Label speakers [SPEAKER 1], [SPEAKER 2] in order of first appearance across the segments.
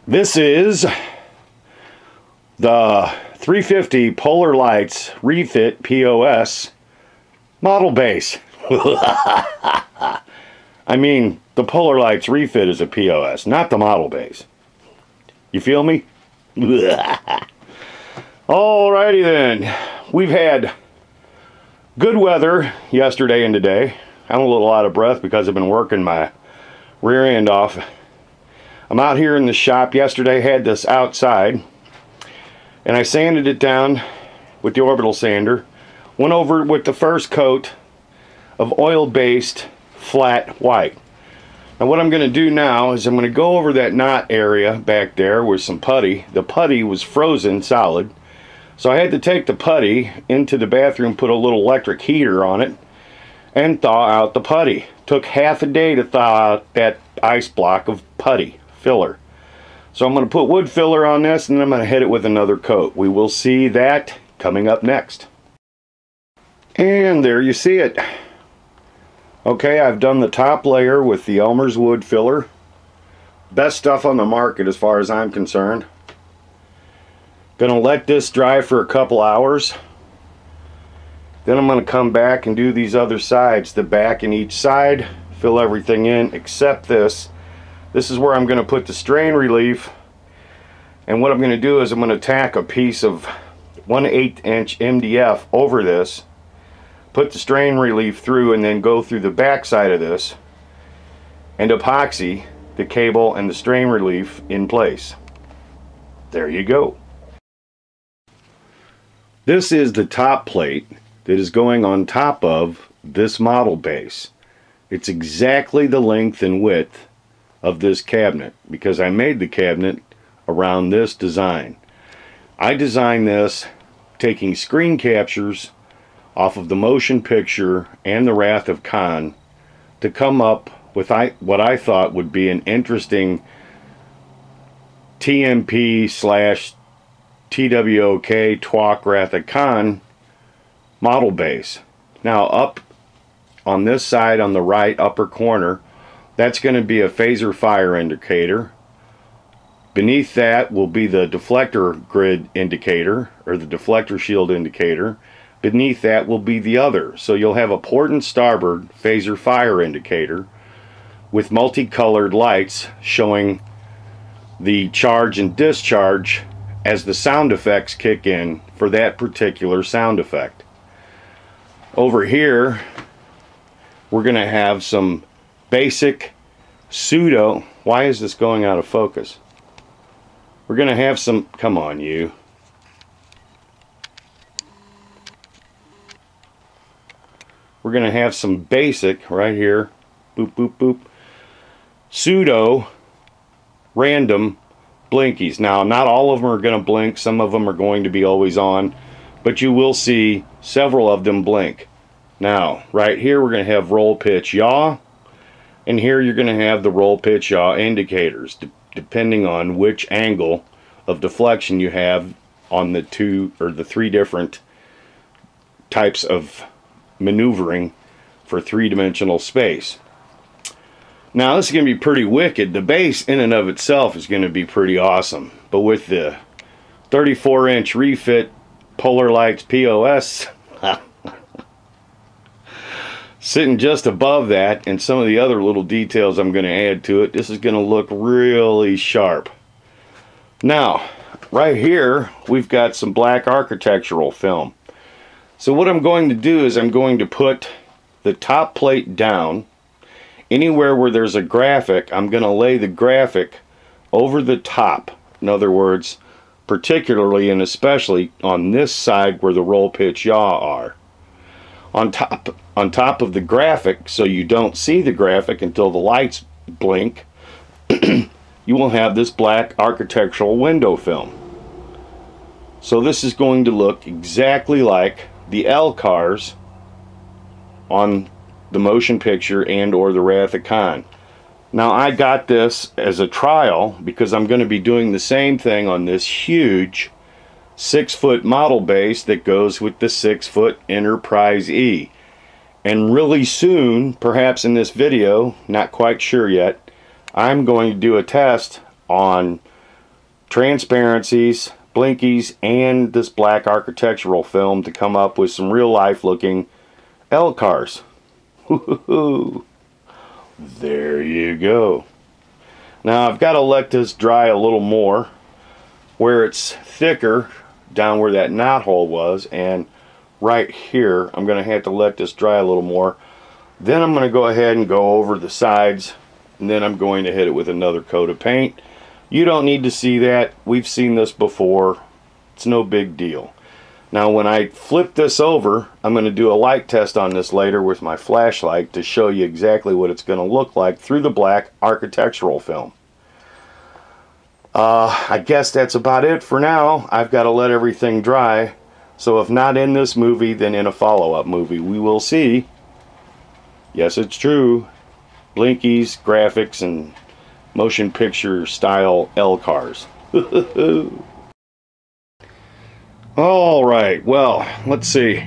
[SPEAKER 1] This is the 350 Polar Lights Refit POS model base. I mean, the Polar Lights Refit is a POS, not the model base. You feel me? Alrighty then. We've had good weather yesterday and today. I'm a little out of breath because I've been working my rear end off. I'm out here in the shop. Yesterday had this outside and I sanded it down with the orbital sander. Went over it with the first coat of oil-based flat white. Now what I'm going to do now is I'm going to go over that knot area back there with some putty. The putty was frozen solid, so I had to take the putty into the bathroom, put a little electric heater on it, and thaw out the putty. Took half a day to thaw out that ice block of putty filler. So I'm going to put wood filler on this, and then I'm going to hit it with another coat. We will see that coming up next. And there you see it. Okay, I've done the top layer with the Elmer's wood filler. Best stuff on the market as far as I'm concerned. Gonna let this dry for a couple hours. Then I'm going to come back and do these other sides, the back and each side, fill everything in except this. This is where I'm going to put the strain relief, and what I'm going to do is I'm going to tack a piece of 1/8 inch MDF over this, put the strain relief through, and then go through the back side of this and epoxy the cable and the strain relief in place. There you go. This is the top plate that is going on top of this model base. It's exactly the length and width of this cabinet because I made the cabinet around this design. I designed this taking screen captures off of the motion picture and the Wrath of Khan to come up with what I thought would be an interesting TMP / TWOK TWOK Wrath of Khan model base. Now up on this side on the right upper corner, that's going to be a phaser fire indicator. Beneath that will be the deflector grid indicator, or the deflector shield indicator. Beneath that will be the other. So you'll have a port and starboard phaser fire indicator with multicolored lights showing the charge and discharge as the sound effects kick in for that particular sound effect. Over here we're going to have some basic pseudo, why is this going out of focus? We're going to have some, come on you. We're going to have some basic, right here, boop, boop, boop, pseudo random blinkies. Now, not all of them are going to blink. Some of them are going to be always on, but you will see several of them blink. Now, right here, we're going to have roll, pitch, yaw, and here you're going to have the roll, pitch, yaw indicators, depending on which angle of deflection you have on the two or the three different types of maneuvering for three-dimensional space. Now this is going to be pretty wicked. The base in and of itself is going to be pretty awesome, but with the 34-inch refit Polar Lights POS sitting just above that and some of the other little details I'm going to add to it, this is going to look really sharp. Now right here we've got some black architectural film. So what I'm going to do is I'm going to put the top plate down. Anywhere where there's a graphic, I'm going to lay the graphic over the top. In other words, particularly and especially on this side where the roll, pitch, yaw are. On top of the graphic, so you don't see the graphic until the lights blink, you will have this black architectural window film. So this is going to look exactly like the L cars on the motion picture and or the Wrath of Khan. Now I got this as a trial because I'm going to be doing the same thing on this huge 6-foot model base that goes with the 6-foot Enterprise E. And really soon, perhaps in this video, not quite sure yet, I'm going to do a test on transparencies, blinkies, and this black architectural film to come up with some real life looking L cars. There you go. Now I've got to let this dry a little more where it's thicker down where that knot hole was, and right here I'm going to have to let this dry a little more. Then I'm going to go ahead and go over the sides, and then I'm going to hit it with another coat of paint. You don't need to see that. We've seen this before. It's no big deal. Now when I flip this over, I'm going to do a light test on this later with my flashlight to show you exactly what it's going to look like through the black architectural film. I guess that's about it for now. I've got to let everything dry. So if not in this movie, then in a follow-up movie, we will see. Yes, it's true. Blinkies, graphics, and motion picture style L cars. Alright, well, let's see.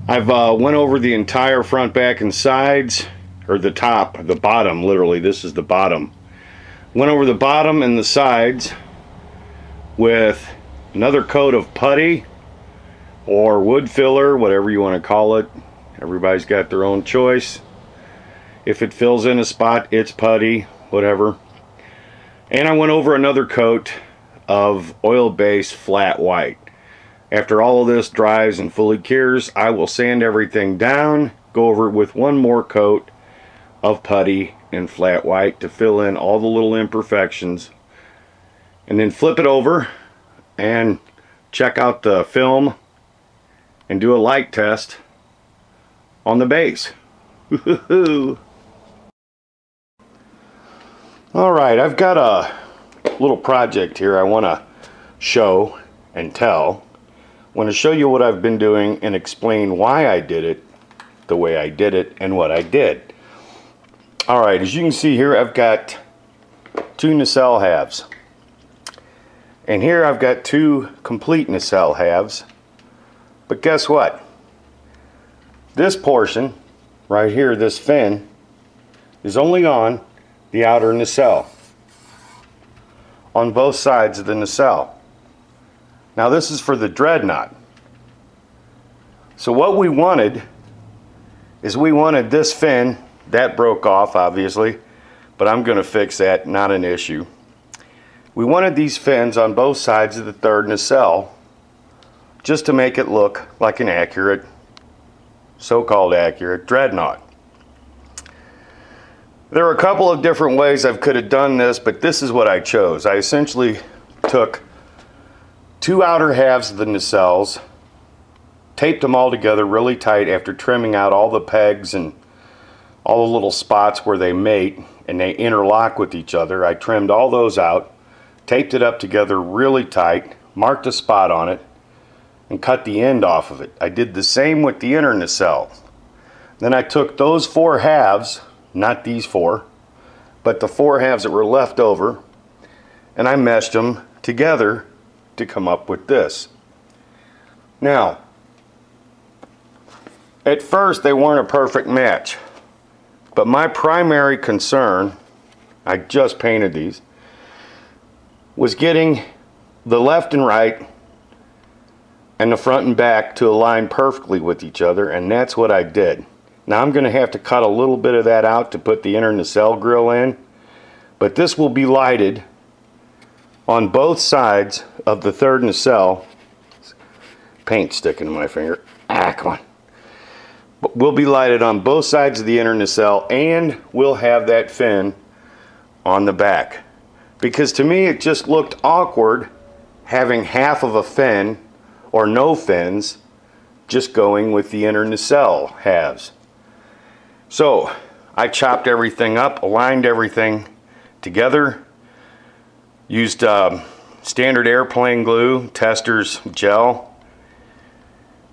[SPEAKER 1] I've went over the entire front, back, and sides, or the top, the bottom, literally, this is the bottom. Went over the bottom and the sides with another coat of putty or wood filler, whatever you want to call it. Everybody's got their own choice. If it fills in a spot, it's putty, whatever. And I went over another coat of oil-based flat white. After all of this dries and fully cures, I will sand everything down, go over it with one more coat of putty and flat white to fill in all the little imperfections, and then flip it over and check out the film and do a light test on the base. Alright, I've got a little project here I want to show and tell. I want to show you what I've been doing and explain why I did it the way I did it and what I did. Alright, as you can see here, I've got two nacelle halves. And here I've got two complete nacelle halves. But guess what? This portion, right here, this fin, is only on the outer nacelle. On both sides of the nacelle. Now this is for the Dreadnought. So what we wanted is we wanted this fin. That broke off, obviously, but I'm going to fix that, not an issue. We wanted these fins on both sides of the third nacelle just to make it look like an accurate, so-called accurate Dreadnought. There are a couple of different ways I could have done this, but this is what I chose. I essentially took two outer halves of the nacelles, taped them all together really tight after trimming out all the pegs and all the little spots where they mate and they interlock with each other. I trimmed all those out, taped it up together really tight, marked a spot on it, and cut the end off of it. I did the same with the inner nacelle. Then I took those four halves, not these four, but the four halves that were left over, and I meshed them together to come up with this. Now, at first they weren't a perfect match. But my primary concern, I just painted these, was getting the left and right and the front and back to align perfectly with each other, and that's what I did. Now I'm going to have to cut a little bit of that out to put the inner nacelle grill in, but this will be lighted on both sides of the third nacelle. Paint sticking to my finger. Ah, come on. Will be lighted on both sides of the inner nacelle, and we'll have that fin on the back. Because to me it just looked awkward having half of a fin or no fins just going with the inner nacelle halves. So I chopped everything up, aligned everything together, used standard airplane glue, Testors gel,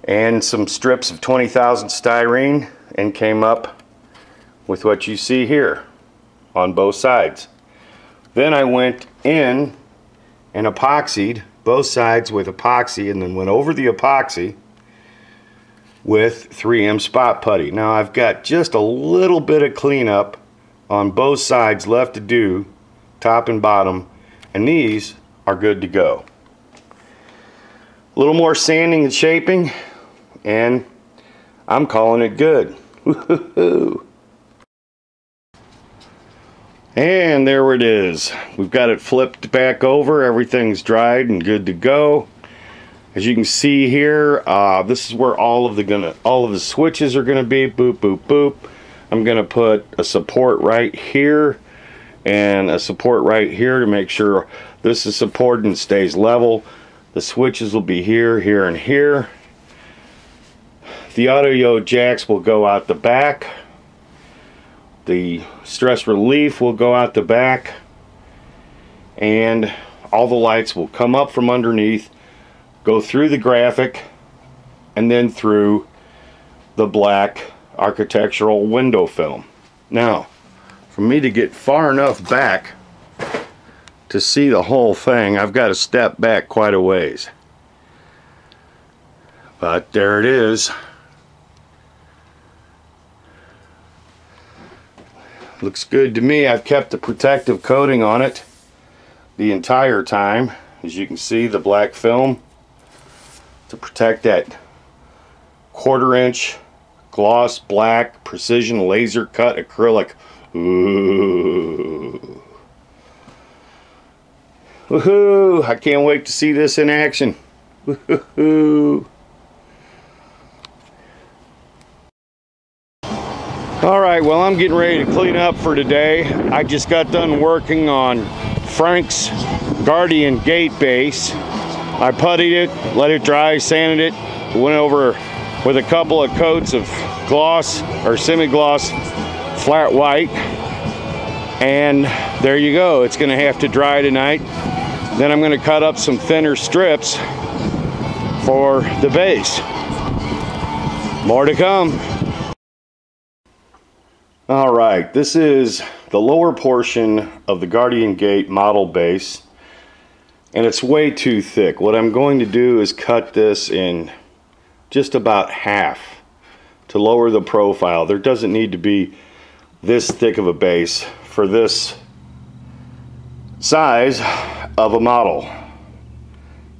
[SPEAKER 1] and some strips of 20,000 styrene, and came up with what you see here on both sides. Then I went in and epoxied both sides with epoxy, and then went over the epoxy with 3M spot putty. Now I've got just a little bit of cleanup on both sides left to do, top and bottom, and these are good to go. A little more sanding and shaping, and I'm calling it good. Woo-hoo-hoo. And there it is. We've got it flipped back over. Everything's dried and good to go. As you can see here, this is where all of the switches are gonna be. Boop, boop, boop. I'm gonna put a support right here and a support right here to make sure this is supported and stays level. The switches will be here, here, and here. The audio jacks will go out the back. The stress relief will go out the back. And all the lights will come up from underneath, go through the graphic, and then through the black architectural window film. Now, for me to get far enough back to see the whole thing, I've got to step back quite a ways. But there it is. Looks good to me. I've kept the protective coating on it the entire time. As you can see, the black film to protect that 1/4 inch gloss black precision laser cut acrylic. Ooh. Woohoo! I can't wait to see this in action. Woohoo! Alright, well, I'm getting ready to clean up for today. I just got done working on Frank's Guardian gate base. I puttied it, let it dry, sanded it, went over with a couple of coats of gloss or semi-gloss flat white, and there you go. It's going to have to dry tonight. Then I'm going to cut up some thinner strips for the base. More to come. Alright, this is the lower portion of the Guardian Gate model base, and it's way too thick. What I'm going to do is cut this in just about half to lower the profile. There doesn't need to be this thick of a base for this size of a model.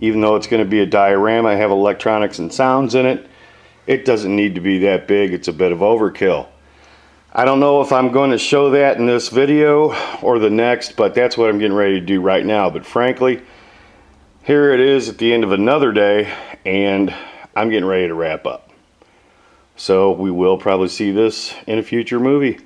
[SPEAKER 1] Even though it's going to be a diorama, I have electronics and sounds in it, it doesn't need to be that big. It's a bit of overkill. I don't know if I'm going to show that in this video or the next, but that's what I'm getting ready to do right now. But frankly, here it is at the end of another day, and I'm getting ready to wrap up. So we will probably see this in a future movie.